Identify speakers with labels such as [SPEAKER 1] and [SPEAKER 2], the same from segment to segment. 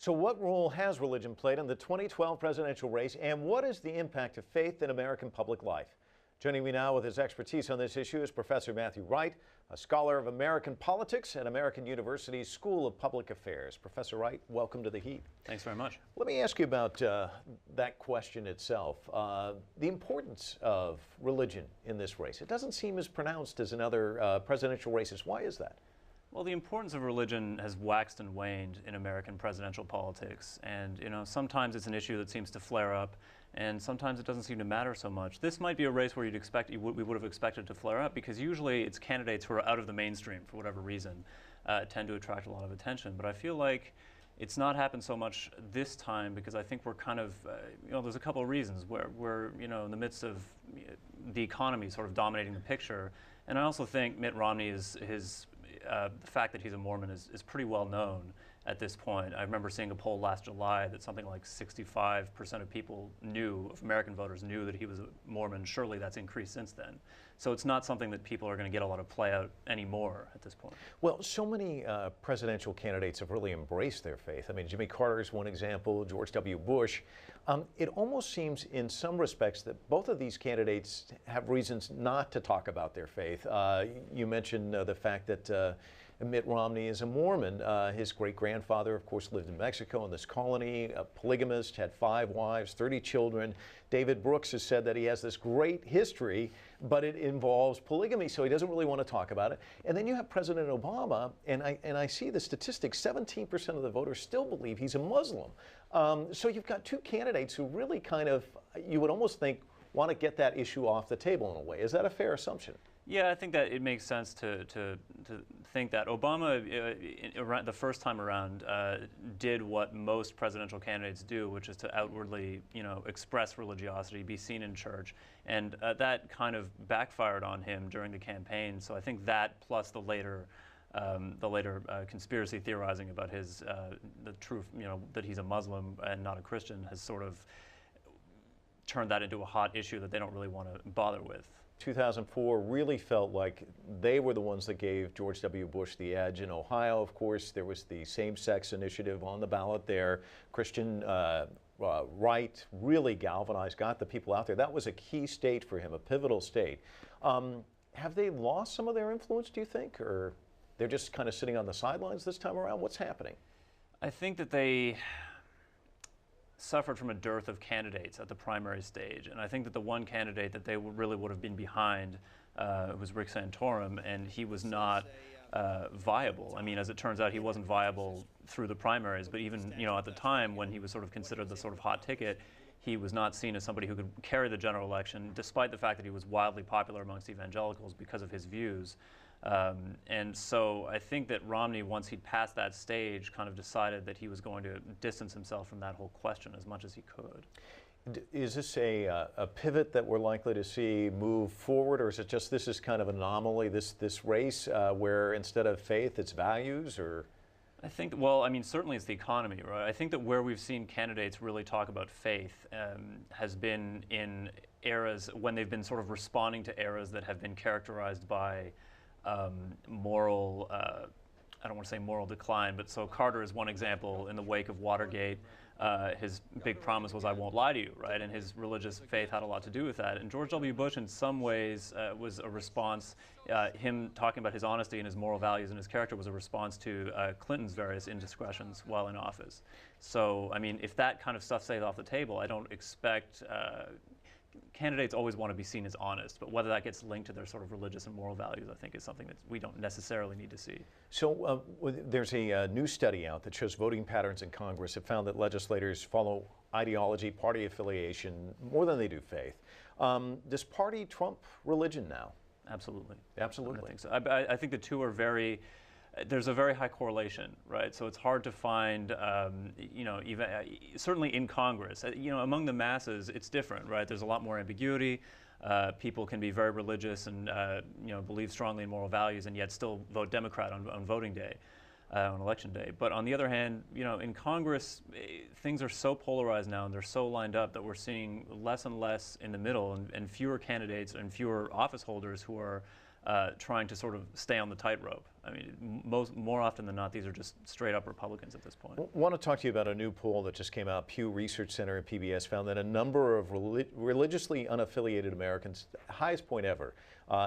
[SPEAKER 1] So what role has religion played in the 2012 presidential race, and what is the impact of faith in American public life? Joining me now with his expertise on this issue is Professor Matthew Wright, a scholar of American politics at American University's School of Public Affairs. Professor Wright, welcome to The Heat.
[SPEAKER 2] Thanks very much.
[SPEAKER 1] Let me ask you about that question itself, the importance of religion in this race. It doesn't seem as pronounced as in other presidential races. Why is that?
[SPEAKER 2] Well, the importance of religion has waxed and waned in American presidential politics. And, sometimes it's an issue that seems to flare up, and sometimes it doesn't seem to matter so much. This might be a race where we would have expected to flare up, because usually it's candidates who are out of the mainstream for whatever reason tend to attract a lot of attention. But I feel like it's not happened so much this time, because I think we're kind of, there's a couple of reasons where we're, in the midst of the economy sort of dominating the picture. And I also think Mitt Romney the fact that he's a Mormon is pretty well known at this point. I remember seeing a poll last July that something like 65% of people of American voters knew that he was a Mormon. Surely that's increased since then. So it's not something that people are going to get a lot of play out anymore at this point.
[SPEAKER 1] Well, so many presidential candidates have really embraced their faith. I mean, Jimmy Carter is one example, George W. Bush. It almost seems in some respects that both of these candidates have reasons not to talk about their faith. You mentioned the fact that Mitt Romney is a Mormon. His great-grandfather, of course, lived in Mexico in this colony, a polygamist, had 5 wives, 30 children. David Brooks has said that he has this great history, but it involves polygamy, so he doesn't really want to talk about it. And then you have President Obama, and I see the statistics, 17% of the voters still believe he's a Muslim. So you've got two candidates who really kind of, you would almost think, want to get that issue off the table in a way. Is that a fair assumption?
[SPEAKER 2] Yeah, I think that it makes sense to think that. Obama, the first time around, did what most presidential candidates do, which is to outwardly, express religiosity, be seen in church, and that kind of backfired on him during the campaign. So I think that, plus the later conspiracy theorizing about the truth, that he's a Muslim and not a Christian, has sort of turned that into a hot issue that they don't really want to bother with.
[SPEAKER 1] 2004 really felt like they were the ones that gave George W. Bush the edge. In Ohio, of course, there was the same-sex initiative on the ballot there. Christian Wright really galvanized, got the people out there. That was a key state for him, a pivotal state. Have they lost some of their influence, do you think? Or they're just kind of sitting on the sidelines this time around? What's happening?
[SPEAKER 2] I think that they suffered from a dearth of candidates at the primary stage, and I think that the one candidate that they really would have been behind was Rick Santorum, and he was not viable. I mean, as it turns out, he wasn't viable through the primaries, but even at the time when he was sort of considered the sort of hot ticket, he was not seen as somebody who could carry the general election, despite the fact that he was wildly popular amongst evangelicals because of his views. And so I think that Romney, once he'd passed that stage, kind of decided that he was going to distance himself from that whole question as much as he could.
[SPEAKER 1] Is this a pivot that we're likely to see move forward, or is it just this is kind of an anomaly, this race where instead of faith, it's values? Or
[SPEAKER 2] I think, well, I mean, certainly it's the economy, right? I think that where we've seen candidates really talk about faith has been in eras when they've been sort of responding to eras that have been characterized by moral, I don't want to say moral decline, but so Carter is one example. In the wake of Watergate, his big promise was, "I won't lie to you," right? And his religious faith had a lot to do with that. And George W. Bush, in some ways, was a response. Him talking about his honesty and his moral values and his character was a response to Clinton's various indiscretions while in office. So, I mean, if that kind of stuff stays off the table, I don't expect candidates always want to be seen as honest, but whether that gets linked to their sort of religious and moral values, I think, is something that we don't necessarily need to see.
[SPEAKER 1] So there's a new study out that shows voting patterns in Congress. It found that legislators follow ideology, party affiliation, more than they do faith. Does party trump religion now?
[SPEAKER 2] Absolutely.
[SPEAKER 1] Absolutely.
[SPEAKER 2] I think so. I think the two are there's a very high correlation, right? So it's hard to find, even certainly in Congress, among the masses, it's different, right? There's a lot more ambiguity. People can be very religious and believe strongly in moral values, and yet still vote Democrat on voting day, on election day. But on the other hand, in Congress, things are so polarized now, and they're so lined up that we're seeing less and less in the middle, and fewer candidates and fewer office holders who are trying to sort of stay on the tightrope. I mean, more often than not, these are just straight up Republicans at this point.
[SPEAKER 1] I want to talk to you about a new poll that just came out. Pew Research Center and PBS found that a number of religiously unaffiliated Americans, highest point ever,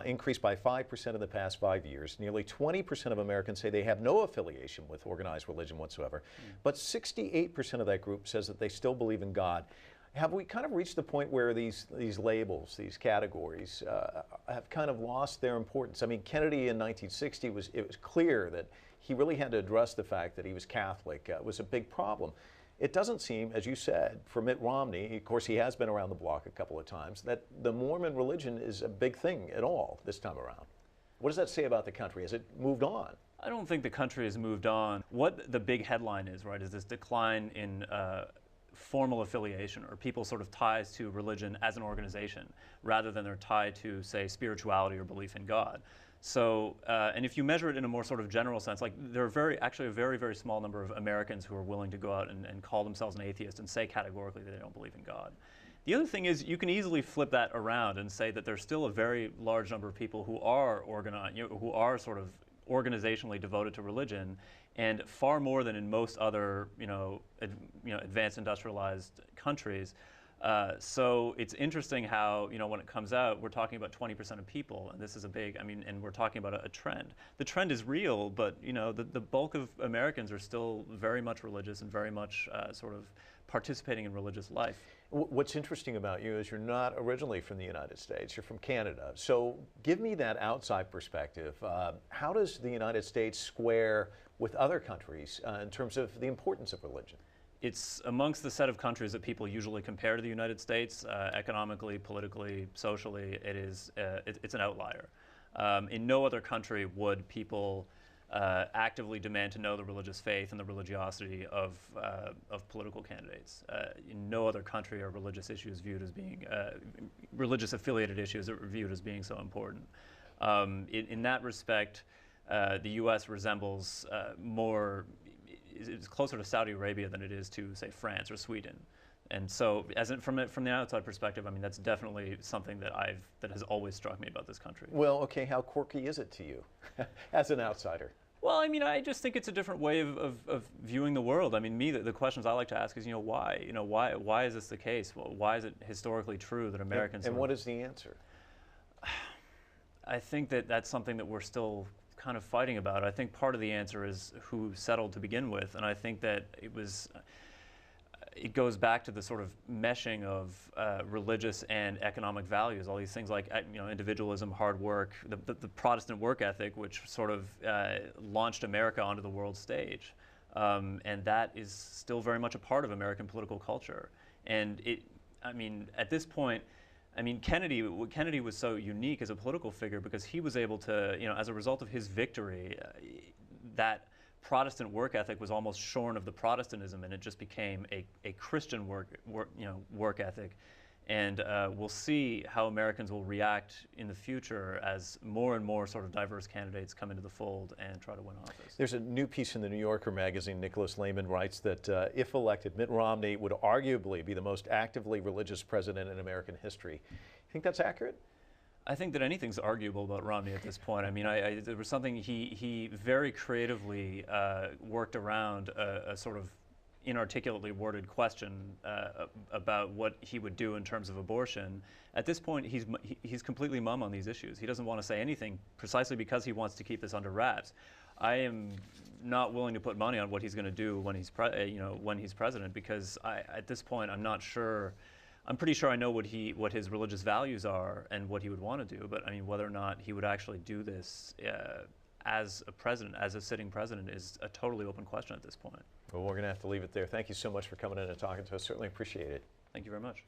[SPEAKER 1] increased by 5% in the past 5 years. Nearly 20% of Americans say they have no affiliation with organized religion whatsoever, but 68% of that group says that they still believe in God. Have we kind of reached the point where these labels, these categories, have kind of lost their importance? I mean, Kennedy in 1960 it was clear that he really had to address the fact that he was Catholic. It was a big problem. It doesn't seem, as you said, for Mitt Romney, of course he has been around the block a couple of times, that the Mormon religion is a big thing at all this time around. What does that say about the country? Has it moved on?
[SPEAKER 2] I don't think the country has moved on. What the big headline is, right, is this decline in formal affiliation, or people's sort of ties to religion as an organization, rather than their tie to, say, spirituality or belief in God. So, and if you measure it in a more sort of general sense, like there are actually a very, very small number of Americans who are willing to go out and call themselves an atheist and say categorically that they don't believe in God. The other thing is you can easily flip that around and say that there's still a very large number of people who are organized, who are sort of organizationally devoted to religion, and far more than in most other, advanced industrialized countries. So it's interesting how, when it comes out, we're talking about 20% of people, and this is a big, and we're talking about a trend. The trend is real, but, the bulk of Americans are still very much religious and very much sort of participating in religious life.
[SPEAKER 1] What's interesting about you is you're not originally from the United States, you're from Canada. So give me that outside perspective. How does the United States square with other countries in terms of the importance of religion?
[SPEAKER 2] It's amongst the set of countries that people usually compare to the United States, economically, politically, socially. It's an outlier. In no other country would people actively demand to know the religious faith and the religiosity of political candidates. In no other country are religious issues viewed as being, religious affiliated issues are viewed as being so important. In that respect, the U.S. resembles it's closer to Saudi Arabia than it is to, say, France or Sweden. And so, from the outside perspective, that's definitely something that has always struck me about this country.
[SPEAKER 1] Well, okay, how quirky is it to you as an outsider?
[SPEAKER 2] Well, I just think it's a different way of viewing the world. The questions I like to ask is, why? Why is this the case? Well, why is it historically true that Americans...
[SPEAKER 1] And what is the answer?
[SPEAKER 2] I think that's something that we're still kind of fighting about. I think part of the answer is who settled to begin with, and I think that it goes back to the sort of meshing of religious and economic values, all these things like individualism, hard work, the Protestant work ethic, which sort of launched America onto the world stage. And that is still very much a part of American political culture. And at this point, Kennedy was so unique as a political figure because he was able to, as a result of his victory, that Protestant work ethic was almost shorn of the Protestantism, and it just became a Christian work ethic. And we'll see how Americans will react in the future as more and more sort of diverse candidates come into the fold and try to win office.
[SPEAKER 1] There's a new piece in the New Yorker magazine. Nicholas Lehman writes that if elected, Mitt Romney would arguably be the most actively religious president in American history. You think that's accurate?
[SPEAKER 2] I think that anything's arguable about Romney at this point. There was something he very creatively worked around a sort of inarticulately worded question about what he would do in terms of abortion. At this point, he's completely mum on these issues. He doesn't want to say anything precisely because he wants to keep this under wraps. I am not willing to put money on what he's going to do when he's president, because at this point I'm not sure. I'm pretty sure I know what his religious values are and what he would want to do, but whether or not he would actually do this as a president, as a sitting president, is a totally open question at this point.
[SPEAKER 1] Well, we're going to have to leave it there. Thank you so much for coming in and talking to us. Certainly appreciate it.
[SPEAKER 2] Thank you very much.